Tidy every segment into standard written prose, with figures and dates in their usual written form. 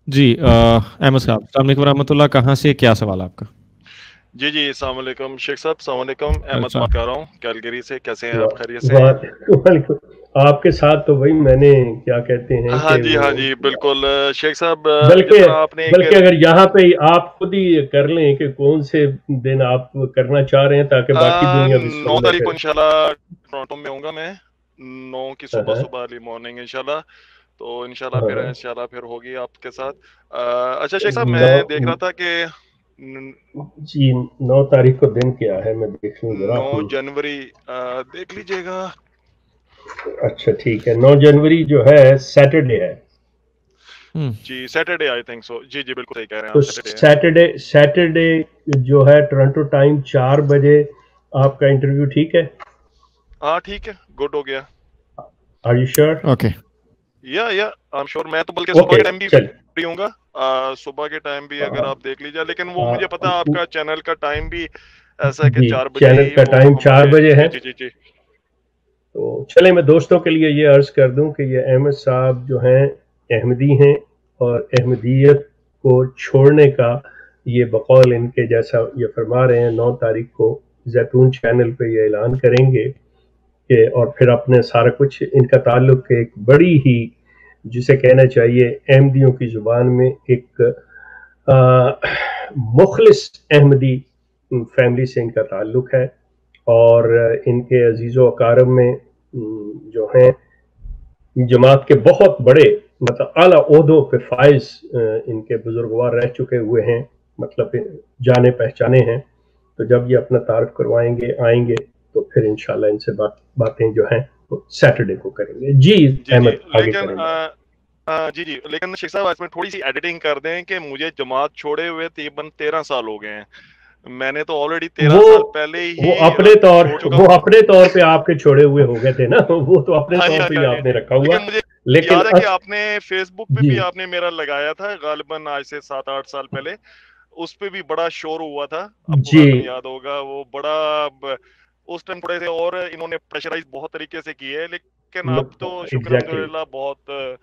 जी अहमद साहब, अस्सलाम वालेकुम रहमतुल्लाह। कहाँ से, क्या सवाल आपका? जी, जी, अस्सलाम वालेकुम शेख साहब, अस्सलाम वालेकुम। अहमद अच्छा। बात कर रहा हूँ कैलगरी से। कैसे हैं वाह, आप, खैरियत से हैं? वालेकुम। आपके साथ तो भाई मैंने क्या कहते हैं हाँ कि जी, वो, हाँ जी, बिल्कुल शेख साहब बल्कि जिस तरह आपने एक बल्कि अगर यहाँ पे आप खुद ही कर लें कि कौन से दिन आप करना चाह रहे हैं ताकि बाकी दुनिया भी सुन 9 ले तारीख को फिर। इंशाल्लाह टोरंटो में होऊँगा मैं, 9 की हाँ हाँ सुबह-सुबह अर्ली मॉर्निंग इंशाल्लाह। तो हाँ हाँ। इंशाल्लाह फिर होगी आपके साथ। अच्छा शेख साहब, नौ, मैं देख रहा था कि न जी, 9 तारीख को दिन क्या है मैं देख लूँ जरा। 9 जनवरी देख लीजिएगा। अच्छा ठीक है, 9 जनवरी जो है सैटरडे है। हम्म। जी, सैटरडे आई थिंक सो। जी, जी, बिल्कुल सही कह रहे हैं तो आप, सैटरडे है। सैटरडे सैटरडे जो है टोरंटो टाइम 4 बजे आपका इंटरव्यू, ठीक है? हाँ, ठीक है, गुड हो गया। Are you sure? ओके। या आई एम श्योर। मैं तो बल्कि सुबह ओके के टाइम भी चल। फ्री हूँगा। सुबह के टाइम भी अगर हाँ, आप देख लीजिए, लेकिन वो हाँ, मुझे पता है आपका चैनल का टाइम भी ऐसा है कि जी, 4 बजे चैनल ही का वो टाइम चार हमारे। बजे जी, है। जी, जी, जी। तो चले, मैं दोस्तों के लिए ये अर्ज कर दूं कि ये अहमद साहब जो हैं अहमदी हैं, और अहमदियत को छोड़ने का ये बकौल इनके जैसा ये फरमा रहे हैं, 9 तारीख को जैतून चैनल पे ये ऐलान करेंगे कि, और फिर अपने सारा कुछ इनका ताल्लुक एक बड़ी ही, जिसे कहना चाहिए अहमदियों की जुबान में एक मुखलिस अहमदी फैमिली से इनका ताल्लुक है। और इनके अजीज़ो अकारब में जो हैं जमात के बहुत बड़े, मतलब आला ओहदों पे फाइज इनके बुजुर्गवार रह चुके हुए हैं, मतलब जाने पहचाने हैं। तो जब ये अपना तारफ करवाएंगे आएंगे तो फिर इंशाल्लाह इनसे बातें जो हैं वो सैटरडे को करेंगे। जी जी, जी, अहमद, आगे लेकिन करें बात। जी, जी, लेकिन शेख साहब इसमें थोड़ी-सी एडिटिंग कर दें कि मुझे जमात छोड़े हुए तकरीबन 13 साल हो गए हैं। मैंने तो ऑलरेडी 13 वो साल पहले वो ही अपने तौर छोड़ चुका वो हूँ। अपने तौर पे आपके छोड़े हुए हो गए थे ना, वो तो अपने हाँ जी, तौर हाँ पे जी, ही हाँ जी, आपने जी। रखा हुआ। लेकिन मुझे लेकिन याद है कि आपने फ़ेसबुक पे जी भी आपने मेरा लगाया था गालिबन आज से 7-8 साल पहले। उस पे भी बड़ा शोर हुआ था, आपको जी गालिबन याद होगा। वो बड़ा ब उस टाइम थोड़े से और इन्होंने प्रेशराइज़ बहुत तरीके से की है, लेकिन अब तो शुक्र एग्जैक्टली। अल्हम्दुलिल्लाह बहुत मैं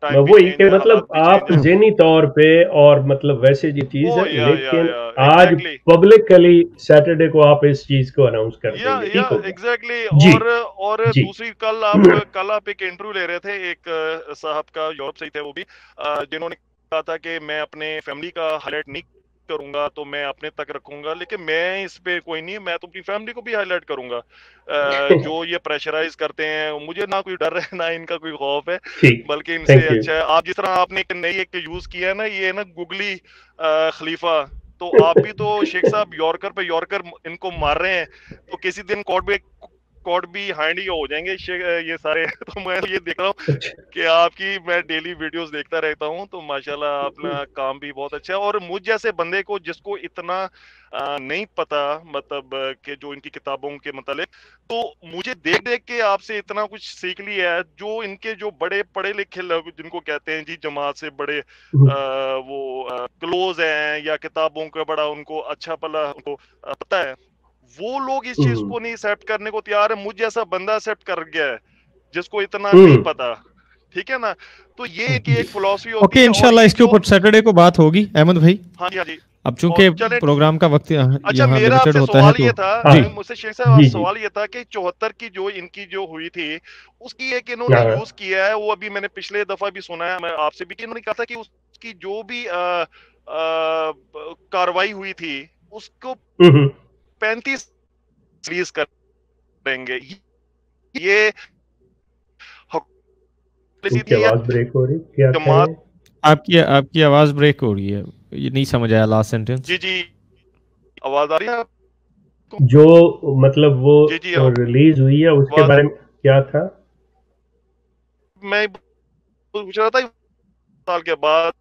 टाइम भी वही चेंज कि है, मतलब हालात भी आप चेंज है। ज़हनी तौर पे और मतलब वैसे जी चीज़ वो है, लेकिन या आज एग्ज़ैक्टली। पब्लिकली सैटरडे को आप इस चीज़ को अनाउंस कर देंगे, या ठीक हो गया? एग्जैक्टली जी और जी। दूसरी कल आप एक इंटरव्यू ले रहे थे एक साहब का, यूरोप से ही थे वो भी, जिन्होंने कहा था कि मैं अपने फैमिली का हाईलाइट नहीं करूंगा, तो मैं अपने तक रखूंगा। लेकिन मैं इस पे कोई नहीं, मैं तो अपनी फैमिली को भी हाईलाइट करूंगा। जो ये प्रेशराइज करते हैं, मुझे ना कोई डर है ना इनका कोई खौफ है, ठीक। बल्कि इनसे थैंक यू। अच्छा है आप जिस तरह आपने एक नई एक यूज किया है ना, ये ना गुगली खलीफा। तो आप भी तो शेख साहब यॉर्कर पे यॉर्कर इनको मार रहे हैं, तो किसी दिन कोर्ट भी हांडी हो जाएंगे ये सारे। तो मैं ये देख रहा हूँ अच्छा। कि आपकी मैं डेली वीडियोस देखता रहता हूँ, तो माशाल्लाह अपना काम भी बहुत अच्छा है। और मुझ जैसे बंदे को जिसको इतना नहीं पता, मतलब कि जो इनकी किताबों के मतलब, तो मुझे देख देख के आपसे इतना कुछ सीख लिया है। जो इनके जो बड़े पढ़े लिखे लोग जिनको कहते हैं जी जमात से बड़े वो क्लोज हैं, या किताबों का बड़ा उनको अच्छा भला उनको पता है, वो लोग इस चीज को नहीं एक्सेप्ट करने को तैयार है। मुझ जैसा बंदा एक्सेप्ट कर गया है जिसको इतना नहीं पता। ठीक है ना? तो ये कि एक फिलॉसफी होती ओके, है, और इंशाल्लाह ये इसके जो। ऊपर सैटरडे को बात होगी अहमद भाई। हाँ जी, हाँ जी। अब और चूंकि चले। प्रोग्राम का वक्त अच्छा, यहाँ मेरा लिमिटेड आपसे होता है सवाल तो ये था, हाँ जी। मुझसे शेख साहब जी जी। सवाल ये था कि 74 की जो इनकी जो हुई थी, उसकी एक इन्होंने हाँ यूज किया है, वो अभी मैंने पिछले दफा भी सुना है, मैं आपसे भी, कि इन्होंने कहा था कि उसकी जो भी कार्रवाई हुई थी, उसको 35 रिलीज करेंगे। ये पॉलिसी उनकी थी या आवाज ब्रेक हो रही, क्या कह रहे जमात? हैं? आपकी आपकी आवाज ब्रेक हो रही है, ये नहीं समझ आया लास्ट जी, सेंटेंस। जी, आवाज आ रही है आपको? जो मतलब वो जी, जी, रिलीज हुई है उसके आवाज। बारे में क्या था? मैं पूछ रहा था साल के बाद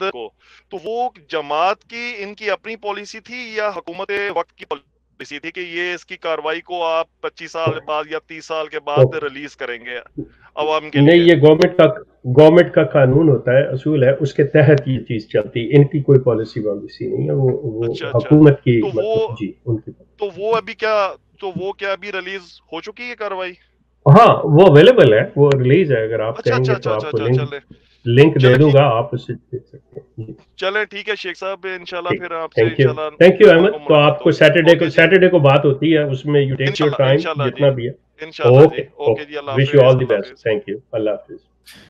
को, तो वो जमात की इनकी अपनी पॉलिसी थी या हुकूमत वक्त की पॉलिसी थी कि ये इसकी कार्रवाई को आप 25 साल बाद या 30 साल के बाद ओके। रिलीज करेंगे अवाम के नहीं, लिए? ये गवर्नमेंट का कानून होता है, असूल है, उसके तहत ये चीज चलती है। इनकी कोई पॉलिसी वॉलिसी नहीं है, अच्छा, वो अच्छा। हुकूमत की, तो वो मतलब जी उनकी। तो वो अभी क्या तो वो क्या अभी रिलीज हो चुकी है कार्रवाई? हाँ, वो अवेलेबल है, वो रिलीज है, अगर आप अच्छा, अच्छा, कहेंगे तो अच्छा, अच्छा, आपको अच्छा, लिंक। चले। लिंक दे चलो दूंगा, आप उससे देख सकते हैं जी। चले ठीक है शेख साहब, इंशाल्लाह ठीक, फिर आपसे थैंक यू इंशाल्लाह अहमद। तो मुलाकात आपको होगी। ओके जी, सैटरडे को बात होती है, उसमें यू टेक योर इंशाल्लाह टाइम इंशाल्लाह जी, जितना भी है। इंशाल्लाह जी। ओके ओके ओके, जी, अल्लाह विश यू हाफिज, ऑल द अल्लाह बेस्ट, हाफिज। थैंक यू, अल्लाह हाफिज।